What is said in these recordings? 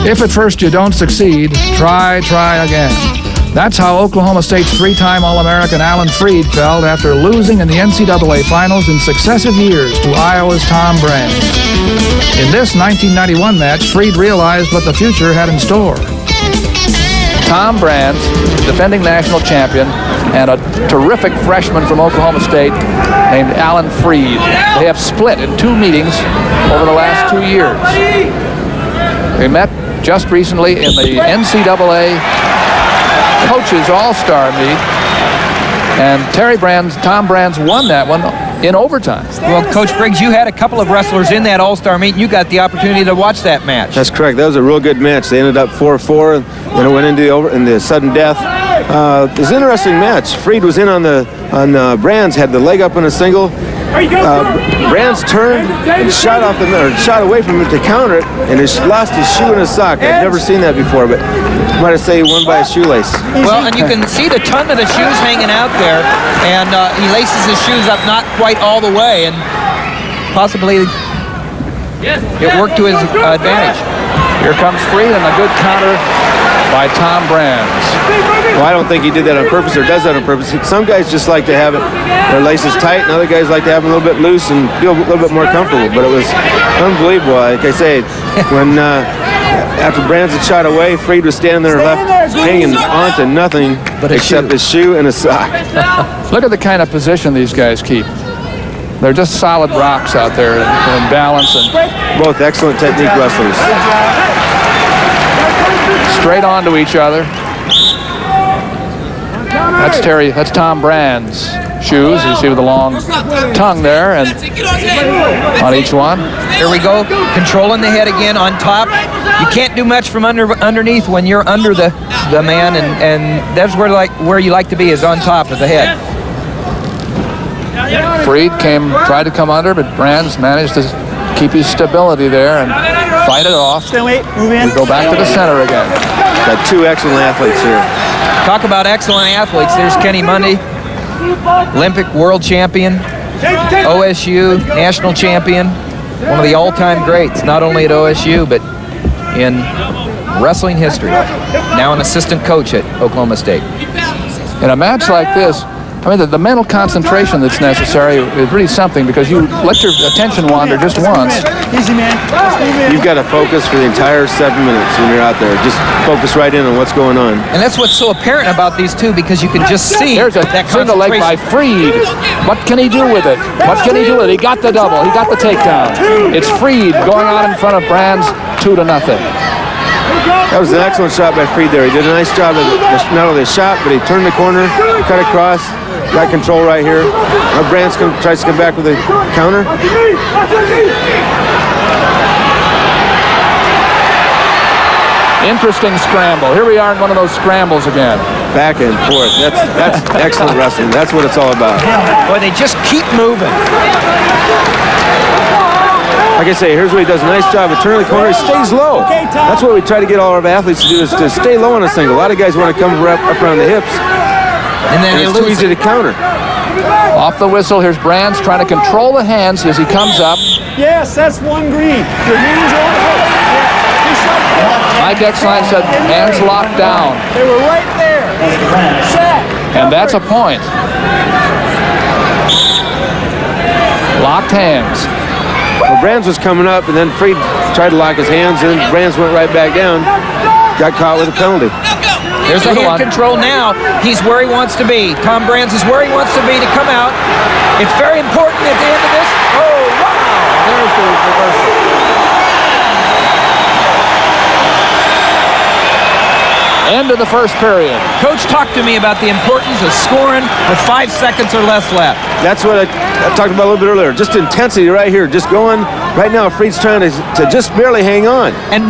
If at first you don't succeed, try again. That's how Oklahoma State's three-time All-American Alan Freed felt after losing in the NCAA Finals in successive years to Iowa's Tom Brands. In this 1991 match, Freed realized what the future had in store. Tom Brands, defending national champion, and a terrific freshman from Oklahoma State named Alan Freed. They have split in 2 meetings over the last 2 years. They met just recently in the NCAA Coaches All-Star meet, and Tom Brands won that one in overtime. Well, Coach Briggs, you had a couple of wrestlers in that All-Star meet, and you got the opportunity to watch that match. That's correct. That was a real good match. They ended up 4-4, and then it went into the sudden death. It was an interesting match. Freed was in on Brands, had the leg up in a single. Brands turned and shot away from it to counter it, and he lost his shoe and his sock. I've never seen that before, but might have said he won by a shoelace. Well, and you can see the ton of the shoes hanging out there, and he laces his shoes up not quite all the way, and possibly it worked to his advantage. Here comes Freed and a good counter by Tom Brands. Well, I don't think he did that on purpose or does that on purpose. Some guys just like to have their laces tight, and other guys like to have them a little bit loose and feel a little bit more comfortable. But it was unbelievable. Like I say, when after Brands had shot away, Freed was standing there left hanging on to nothing except his shoe and his sock. Look at the kind of position these guys keep. They're just solid rocks out there in balance. And both excellent technique wrestlers. Straight on to each other. That's Tom Brands' shoes. You see with the long tongue there and on each one. Here we go, controlling the head again on top. You can't do much from underneath when you're under the man, and that's where you like to be, is on top of the head. Freed tried to come under, but Brands managed to keep his stability there and fight it off. We go back to the center again. Got 2 excellent athletes here. Talk about excellent athletes. There's Kenny Mundy, Olympic world champion, OSU national champion, one of the all-time greats, not only at OSU, but in wrestling history. Now an assistant coach at Oklahoma State. In a match like this, I mean, the mental concentration that's necessary is really something, because you let your attention wander just once. Easy, man. You've got to focus for the entire 7 minutes when you're out there. Just focus right in on what's going on. And that's what's so apparent about these two, because you can just see there's a single leg by Freed. What can he do with it? What can he do with it? He got the double. He got the takedown. It's Freed going out in front of Brands 2-0. That was an excellent shot by Freed there. He did a nice job of not only the shot, but he turned the corner, cut across, got control right here. Now Brands tries to come back with a counter. Interesting scramble. Here we are in one of those scrambles again. Back and forth. That's excellent wrestling. That's what it's all about. Boy, they just keep moving. Like I say, here's what he does. A nice job of turning the corner. He stays low. That's what we try to get all of our athletes to do, is to stay low on a single. A lot of guys want to come up around the hips. And then it's too easy to counter. Off the whistle, here's Brands trying to control the hands as he comes up. Yes, that's one green. Your hands are on the hook. Mike Exline said hands locked down. They were right there. Set. And that's a point. Locked hands. Well, Brands was coming up, and then Freed tried to lock his hands, and Brands went right back down. Got caught with a penalty. There's the hand control now. He's where he wants to be. Tom Brands is where he wants to be to come out. It's very important at the end of this. Oh, wow. There's the reversal. End of the first period. Coach, talk to me about the importance of scoring with 5 seconds or less left. That's what I talked about a little bit earlier. Just intensity right here. Just going. Right now, Freed's trying to just barely hang on. And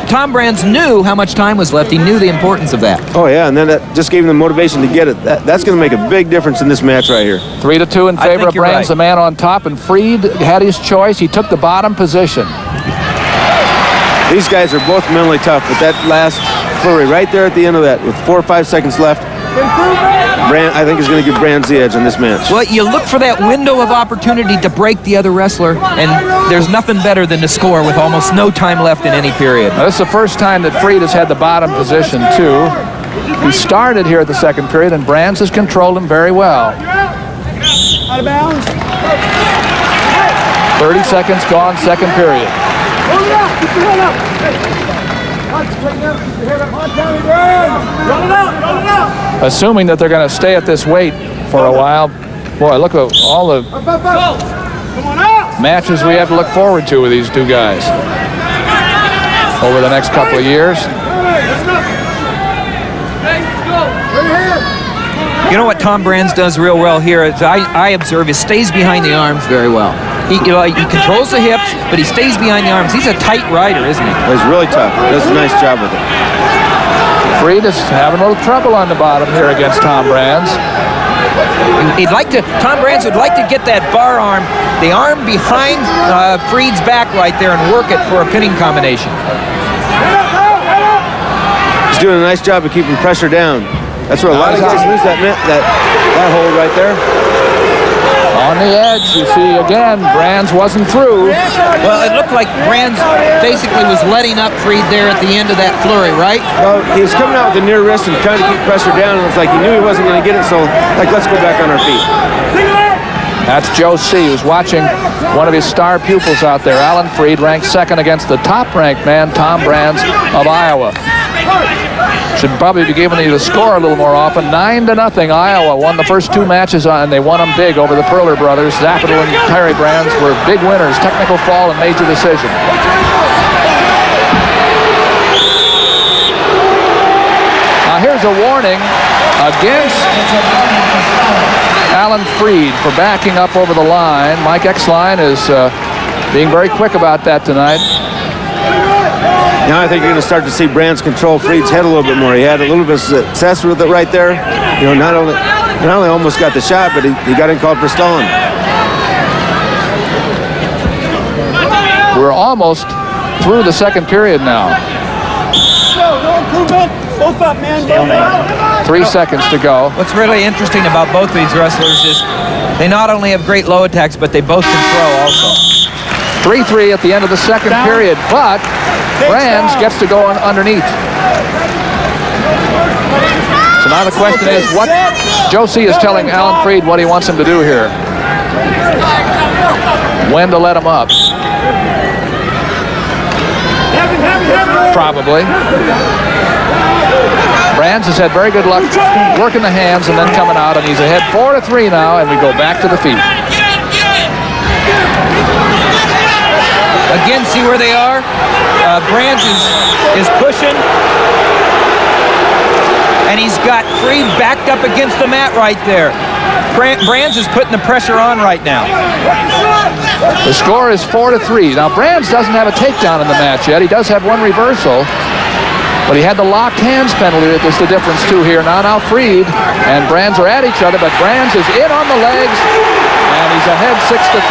Tom Brands knew how much time was left. He knew the importance of that. Oh, yeah, and then that just gave him the motivation to get it. That's going to make a big difference in this match right here. 3-2 in favor of Brands, right. The man on top, and Freed had his choice. He took the bottom position. These guys are both mentally tough, but that last flurry right there at the end of that with 4 or 5 seconds left, I think he's going to give Brands the edge in this match. Well, you look for that window of opportunity to break the other wrestler, and there's nothing better than to score with almost no time left in any period. Now, this is the first time that Freed has had the bottom position, too. He started here at the second period, and Brands has controlled him very well. Out of bounds. 30 seconds gone, second period. Hold it up. Keep your head up. Straighten up. Keep your head up. On, Tommy. Roll it out. Roll it out. Assuming that they're going to stay at this weight for a while. Boy, look at all the Come on out. matches we have to look forward to with these two guys over the next couple of years. You know what Tom Brands does real well here, is I observe, he stays behind the arms very well. He controls the hips, but he stays behind the arms. He's a tight rider, isn't he? He's really tough. He does a nice job with it. Freed is having a little trouble on the bottom here against Tom Brands. Tom Brands would like to get that bar arm, the arm behind Freed's back right there, and work it for a pinning combination. He's doing a nice job of keeping pressure down. That's where a lot of guys lose that hold right there. On the edge, you see again, Brands wasn't through. Well, it looked like Brands basically was letting up Freed there at the end of that flurry, right? Well, he was coming out with the near wrist and trying to keep pressure down, and it's like he knew he wasn't going to get it, so let's go back on our feet. That's Joe C., who's watching one of his star pupils out there. Alan Freed ranked second against the top-ranked man, Tom Brands of Iowa. Should probably be giving you the score a little more often. 9-0. Iowa won the first two matches, and they won them big over the Perler brothers. Zappital and Terry Brands were big winners. Technical fall and major decision. Now here's a warning against Alan Freed for backing up over the line. Mike Exline is being very quick about that tonight. Now I think you're going to start to see Brands control Freed's head a little bit more. He had a little bit of success with it right there. You know, not only almost got the shot, but he got in called for stalling. We're almost through the second period now. No improvement. Both up, man. 3 seconds to go. What's really interesting about both of these wrestlers is they not only have great low attacks, but they both can throw also. 3-3 at the end of the second period, but Brands gets to go on underneath. So now the question is, what Joe C. is telling Alan Freed what he wants him to do here. When to let him up. Probably. Brands has had very good luck working the hands and then coming out, and he's ahead 4-3 now, and we go back to the feet. Again, see where they are? Brands is pushing. And he's got Freed backed up against the mat right there. Brands is putting the pressure on right now. The score is 4-3. Now, Brands doesn't have a takedown in the match yet. He does have one reversal. But he had the locked hands penalty that was the difference, too, here. Now Freed and Brands are at each other, but Brands is in on the legs. And he's ahead 6-3.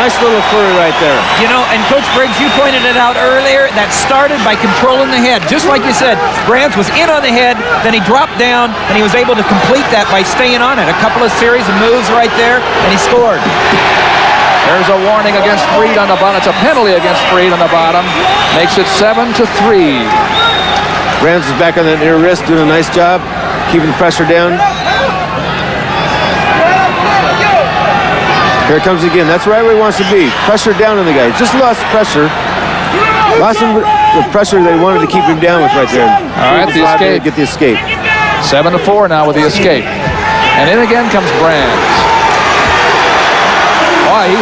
Nice little flurry right there. You know, and Coach Briggs, you pointed it out earlier, that started by controlling the head. Just like you said, Brands was in on the head, then he dropped down, and he was able to complete that by staying on it. A couple of series of moves right there, and he scored. There's a warning against Freed on the bottom. It's a penalty against Freed on the bottom. Makes it 7-3. Brands is back on that near wrist, doing a nice job, keeping the pressure down. Here it comes again. That's where everybody wants to be. Pressure down on the guy. Just lost pressure. Lost him the pressure they wanted to keep him down with right there. All right, the escape. Get the escape. 7-4 now with the escape. And in again comes Brands. Boy,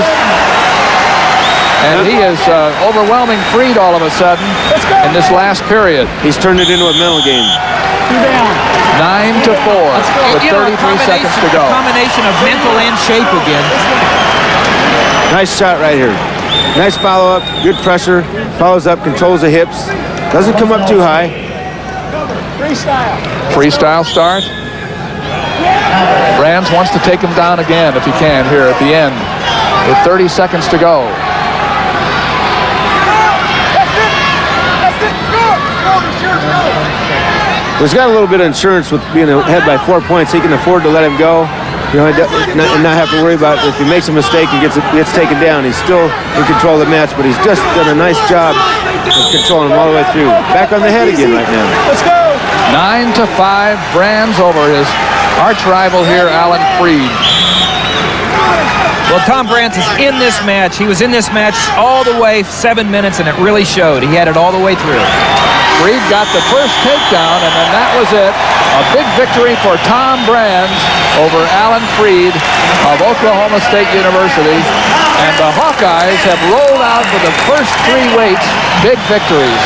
he is overwhelming Freed all of a sudden in this last period. He's turned it into a mental game. 9-4 with 33 seconds to go. A combination of mental and shape again. Nice shot right here. Nice follow-up, good pressure, follows up, controls the hips. Doesn't come up too high. Freestyle start. Brands wants to take him down again if he can here at the end with 30 seconds to go. He's got a little bit of insurance with being ahead by 4 points. He can afford to let him go. You know, and not have to worry about if he makes a mistake and gets taken down. He's still in control of the match, but he's just done a nice job of controlling him all the way through. Back on the head again right now. Let's go. 9-5, Brands over his arch rival here, Alan Freed. Well, Tom Brands is in this match. He was in this match all the way 7 minutes, and it really showed. He had it all the way through. Freed got the first takedown, and then that was it. A big victory for Tom Brands over Alan Freed of Oklahoma State University. And the Hawkeyes have rolled out for the first 3 weights big victories.